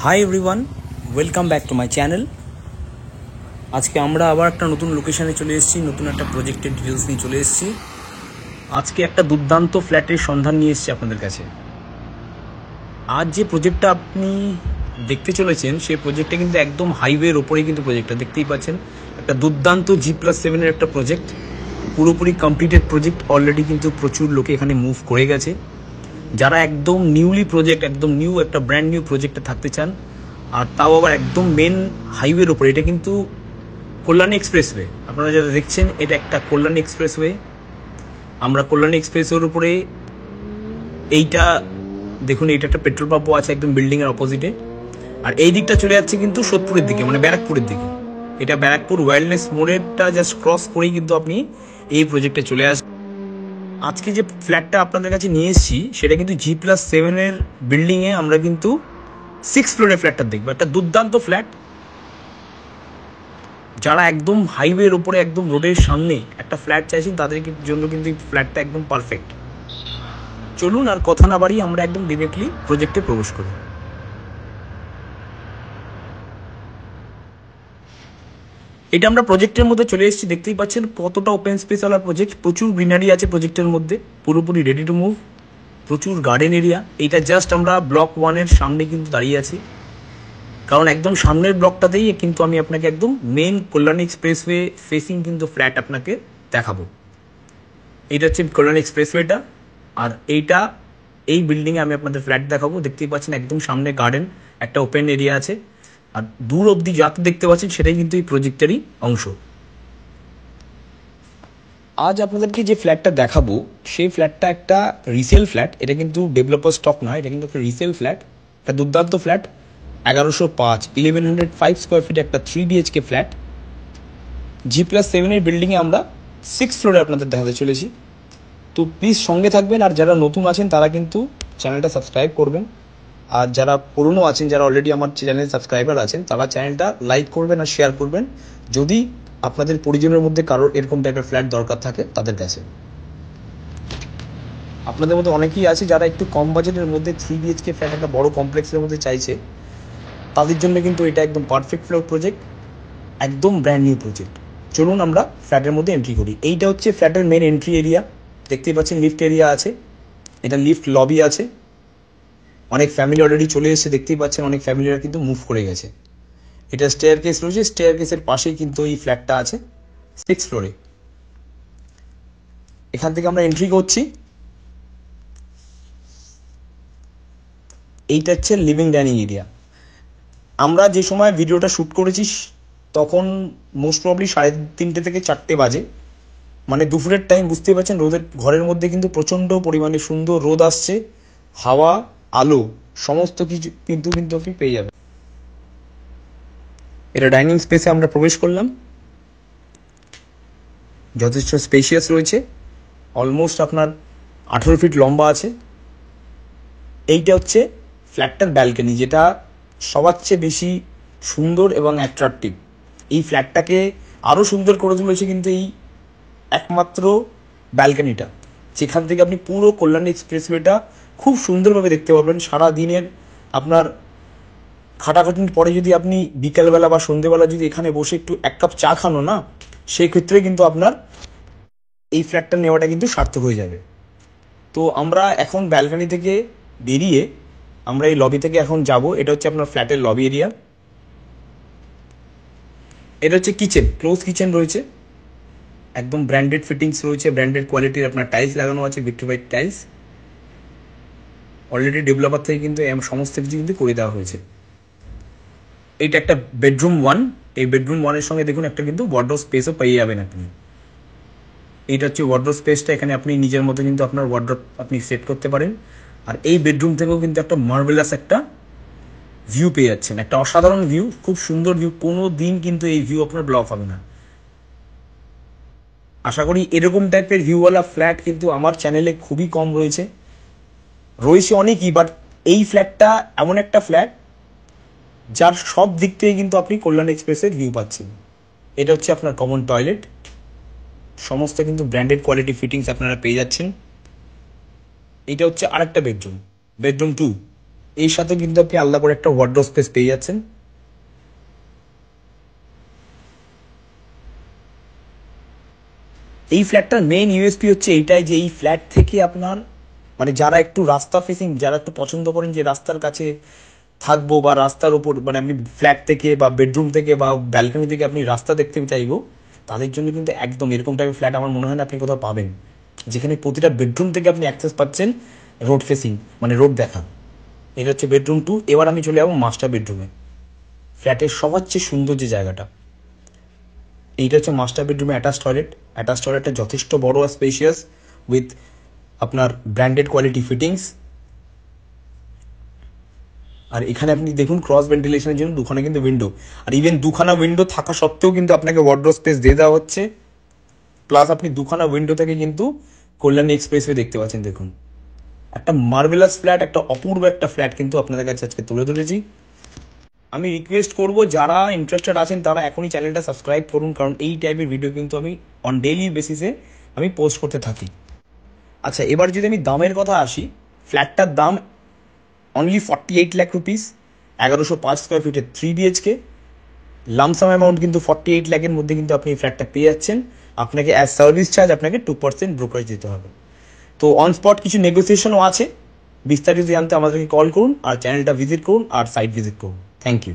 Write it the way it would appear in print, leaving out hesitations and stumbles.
Hi everyone, welcome back to my channel. আজকে আমরা আবার একটা নতুন লোকেশানে চলে এসেছি, নতুন একটা প্রজেক্টের ডিটেলস নিয়ে চলে এসেছি। আজকে একটা দুর্দান্ত ফ্ল্যাটের সন্ধান নিয়ে এসেছি আপনাদের কাছে। আজ যে প্রজেক্টটা আপনি দেখতে চলেছেন সেই প্রজেক্টটা কিন্তু একদম হাইওয়ের ওপরেই কিন্তু প্রজেক্টটা দেখতেই পাচ্ছেন। একটা দুর্দান্ত G+7 একটা প্রজেক্ট, পুরোপুরি কমপ্লিটেড প্রজেক্ট। অলরেডি কিন্তু প্রচুর লোকে এখানে মুভ করে গেছে। যারা একদম নিউলি প্রজেক্ট, একদম নিউ একটা ব্র্যান্ড নিউ প্রজেক্টে থাকতে চান, আর তাও আবার একদম মেন হাইওয়ের ওপরে। এটা কিন্তু কল্যাণী এক্সপ্রেসওয়ে, আপনারা যারা দেখছেন এটা একটা কল্যাণী এক্সপ্রেসওয়ে। আমরা কল্যাণী এক্সপ্রেসওয়ের উপরে এইটা দেখুন, এইটা একটা পেট্রোল পাম্পও আছে একদম বিল্ডিংয়ের অপোজিটে। আর এই দিকটা চলে যাচ্ছে কিন্তু সোদপুরের দিকে, মানে ব্যারাকপুরের দিকে। এটা ব্যারাকপুর ওয়েলনেস মোড়েরটা জাস্ট ক্রস করেই কিন্তু আপনি এই প্রজেক্টে চলে আসবেন। আজকে যে ফ্ল্যাটটা আপনাদের কাছে নিয়ে এসেছি সেটা কিন্তু G+7 বিল্ডিংয়ে আমরা কিন্তু 6 ফ্লোরের ফ্ল্যাটটা দেখবো। একটা দুর্দান্ত ফ্ল্যাট। যারা একদম হাইওয়ের ওপরে একদম রোডের সামনে একটা ফ্ল্যাট চাইছেন তাদের জন্য কিন্তু এই ফ্ল্যাটটা একদম পারফেক্ট। চলুন আর কথা না বাড়িয়ে আমরা একদম ডিরেক্টলি প্রজেক্টে প্রবেশ করি। এটা আমরা প্রজেক্টের মধ্যে চলে এসেছি, দেখতেই পাচ্ছেন কতটা ওপেন স্পেসওয়ালা প্রজেক্ট। প্রচুর গ্রিনারি আছে প্রজেক্টের মধ্যে, পুরোপুরি রেডি টু মুভ। প্রচুর গার্ডেন এরিয়া। এইটা জাস্ট আমরা ব্লক 1-এর সামনে কিন্তু দাঁড়িয়ে আছি, কারণ একদম সামনের ব্লকটাতেই কিন্তু আমি আপনাকে একদম মেন কল্যাণী এক্সপ্রেসওয়ে ফেসিং কিন্তু ফ্ল্যাট আপনাকে দেখাবো। এইটা হচ্ছে কল্যাণী এক্সপ্রেসওয়েটা, আর এইটা এই বিল্ডিংয়ে আমি আপনাদের ফ্ল্যাট দেখাবো। দেখতেই পাচ্ছেন একদম সামনে গার্ডেন, একটা ওপেন এরিয়া আছে, আর দূর অবধি যাতে দেখতে পাচ্ছেন সেটাই কিন্তু এই প্রজেক্টেরই অংশ। আজ আপনাদেরকে যে ফ্ল্যাটটা দেখাবো সেই ফ্ল্যাটটা একটা রিসেল ফ্ল্যাট। এটা কিন্তু ডেভেলপার স্টক নয়, এটা কিন্তু একটা রিসেল ফ্ল্যাট। একটা দুর্দান্ত ফ্ল্যাট, 1105 স্কোয়ার ফিট একটা 3 BHK ফ্ল্যাট। G+7 বিল্ডিংয়ে আমরা 6 ফ্লোরে আপনাদের দেখাতে চলেছি। তো প্লিজ সঙ্গে থাকবেন, আর যারা নতুন আছেন তারা কিন্তু চ্যানেলটা সাবস্ক্রাইব করবেন, আর যারা পুরনো আছেন, যারা অলরেডি আমার চ্যানেল সাবস্ক্রাইবার আছেন, তারা চ্যানেলটা লাইক করবেন আর শেয়ার করবেন যদি আপনাদের পরিজনের মধ্যে কারোর এরকম টাইপের ফ্ল্যাট দরকার থাকে তাদের কাছে। আপনাদের মধ্যে অনেকেই আছে যারা একটু কম বাজেটের মধ্যে 3 BHK ফ্ল্যাট একটা বড় কমপ্লেক্সের মধ্যে চাইছে, তাদের জন্য কিন্তু এটা একদম পারফেক্ট ফ্লোর প্রজেক্ট, একদম ব্র্যান্ড নিউ প্রজেক্ট। চলুন আমরা ফ্ল্যাটের মধ্যে এন্ট্রি করি। এইটা হচ্ছে ফ্ল্যাটের মেন এন্ট্রি এরিয়া। দেখতেই পাচ্ছেন লিফট এরিয়া আছে, এটা লিফট লবি আছে। অনেক ফ্যামিলি অলরেডি চলে এসেছে, দেখতেই পাচ্ছেন অনেক ফ্যামিলিরা কিন্তু মুভ করে গেছে। এটা স্টেয়ার কেস রয়েছে, স্টেয়ার কেসের পাশেই কিন্তু এই ফ্ল্যাটটা আছে 6 ফ্লোরে। এখান থেকে আমরা এন্ট্রি করছি। এইটা হচ্ছে লিভিং ডাইনিং এরিয়া। আমরা যে সময় ভিডিওটা শ্যুট করেছি তখন মোস্ট প্রবলি 3:30 থেকে 4টে বাজে, মানে দুপুরের টাইম। বুঝতেই পারছেন রোদের ঘরের মধ্যে কিন্তু প্রচণ্ড পরিমাণে সুন্দর রোদ আসছে, হাওয়া আলো সমস্ত কিছু কিন্তু আপনি পেয়ে যাবেন। এটা ডাইনিং স্পেসে আমরা প্রবেশ করলাম, যথেষ্ট স্পেশিয়াস রয়েছে। অলমোস্ট আপনার 18 ফিট লম্বা আছে। এইটা হচ্ছে ফ্ল্যাটটার ব্যালকনি, যেটা সবার চেয়ে বেশি সুন্দর এবং অ্যাট্রাকটিভ। এই ফ্ল্যাটটাকে আরও সুন্দর করে তুলেছে কিন্তু এই একমাত্র ব্যালকনিটা, যেখান থেকে আপনি পুরো কল্যাণী এক্সপ্রেসওয়েটা খুব সুন্দরভাবে দেখতে পাবেন। সারা দিনের আপনার খাটাখাটির পরে যদি আপনি বিকেলবেলা বা সন্ধ্যেবেলা যদি এখানে বসে একটু 1 কাপ চা খানো না, সেই ক্ষেত্রে কিন্তু আপনার এই ফ্ল্যাটটা নেওয়াটা কিন্তু সার্থক হয়ে যাবে। তো আমরা এখন ব্যালকনি থেকে বেরিয়ে আমরা এই লবি থেকে এখন যাব। এটা হচ্ছে আপনার ফ্ল্যাটের লবি এরিয়া। এটা হচ্ছে কিচেন, ক্লোজ কিচেন রয়েছে, একদম ব্র্যান্ডেড ফিটিংস রয়েছে, ব্র্যান্ডেড কোয়ালিটির আপনার টাইলস লাগানো আছে, ভিক্টোরিয়ান টাইলস। অলরেডি ডেভেলপার থেকে কিন্তু সমস্ত কিছু কিন্তু করে দেওয়া হয়েছে। এইটা একটা বেডরুম 1। এই বেডরুম 1-এর সঙ্গে দেখুন একটা কিন্তু ওয়ার্ডরোব স্পেসও পেয়ে যাবেন আপনি। এইটা হচ্ছে ওয়ার্ডরোব স্পেসটা, এখানে আপনি নিজের মতো কিন্তু আপনার ওয়ার্ডরোব আপনি সেট করতে পারেন। আর এই বেডরুম থেকেও কিন্তু একটা মার্ভেলাস একটা ভিউ পেয়ে যাচ্ছেন, একটা অসাধারণ ভিউ, খুব সুন্দর ভিউ। কোনো দিন কিন্তু এই ভিউ আপনার ব্লক হবে না। আশা করি এরকম টাইপের ভিউওয়ালা ফ্ল্যাট কিন্তু আমার চ্যানেলে খুবই কম রয়েছে অনেকই, বাট এই ফ্ল্যাটটা এমন একটা ফ্ল্যাট যার সব দিক থেকে কিন্তু আপনি কল্যাণ এক্সপ্রেসের ভিউ পাচ্ছেন। এটা হচ্ছে আপনার কমন টয়লেট, সমস্ত কিন্তু ব্র্যান্ডেড কোয়ালিটি ফিটিংস আপনারা পেয়ে যাচ্ছেন। এটা হচ্ছে আরেকটা বেডরুম, বেডরুম 2। এর সাথে কিন্তু আপনি আলাদা করে একটা ওয়ার্ডরোব স্পেস পেয়ে যাচ্ছেন। এই ফ্ল্যাটটার মেইন ইউএসপি হচ্ছে এইটাই যে এই ফ্ল্যাট থেকে আপনার মানে যারা একটু রাস্তা ফেসিং, যারা একটু পছন্দ করেন যে রাস্তার কাছে থাকবো বা রাস্তার উপর মানে আপনি ফ্ল্যাট থেকে বা বেডরুম থেকে বা ব্যালকনি থেকে আপনি রাস্তা দেখতে চাইবো, তাদের জন্য কিন্তু একদম এরকম টাইপের ফ্ল্যাট আমার মনে হয় না আপনি কোথাও পাবেন, যেখানে প্রতিটা বেডরুম থেকে আপনি অ্যাক্সেস পাচ্ছেন রোড ফেসিং, মানে রোড দেখা। এটা হচ্ছে বেডরুম 2। এবার আমি চলে যাবো মাস্টার বেডরুমে, ফ্ল্যাটের সবচেয়ে সুন্দর যে জায়গাটা। এইটা হচ্ছে মাস্টার বেডরুমে অ্যাটাচ টয়লেট। অ্যাটাচ টয়লেটটা যথেষ্ট বড় আর স্পেশিয়াস উইথ আপনার ব্র্যান্ডেড কোয়ালিটি ফিটিংস। আর এখানে আপনি দেখুন ক্রস ভেন্টিলেশনের জন্য দুখানা কিন্তু উইন্ডো, আর ইভেন দুখানা উইন্ডো থাকা সত্ত্বেও কিন্তু আপনাকে ওয়ার্ডরোব স্পেস দিয়ে দেওয়া হচ্ছে। প্লাস আপনি দুখানা উইন্ডো থেকে কিন্তু কল্যাণী এক্সপ্রেসওয়ে দেখতে পাচ্ছেন। দেখুন একটা মার্ভেলাস ফ্ল্যাট, একটা অপূর্ব একটা ফ্ল্যাট কিন্তু আপনাদের কাছে আজকে তুলে ধরেছি। আমি রিকোয়েস্ট করব যারা ইন্টারেস্টেড আছেন তারা এখনই চ্যানেলটা সাবস্ক্রাইব করুন, কারণ এই টাইপের ভিডিও কিন্তু আমি অন ডেইলি বেসিসে আমি পোস্ট করতে থাকি। আচ্ছা, এবার যদি আমি দামের কথা আসি, ফ্ল্যাটটার দাম অনলি 48 লাখ রুপিস, 1105 স্কোয়ার ফিটের 3 BHK। লামসাম অ্যামাউন্ট কিন্তু 48 লাখের মধ্যে কিন্তু আপনি এই ফ্ল্যাটটা পেয়ে যাচ্ছেন। আপনাকে অ্যাজ সার্ভিস চার্জ আপনাকে 2% ব্রোকারেজ দিতে হবে। তো অন স্পট কিছু নেগোসিয়েশনও আছে। বিস্তারিত জানতে আমাদেরকে কল করুন আর চ্যানেলটা ভিজিট করুন আর সাইট ভিজিট করুন। Thank you.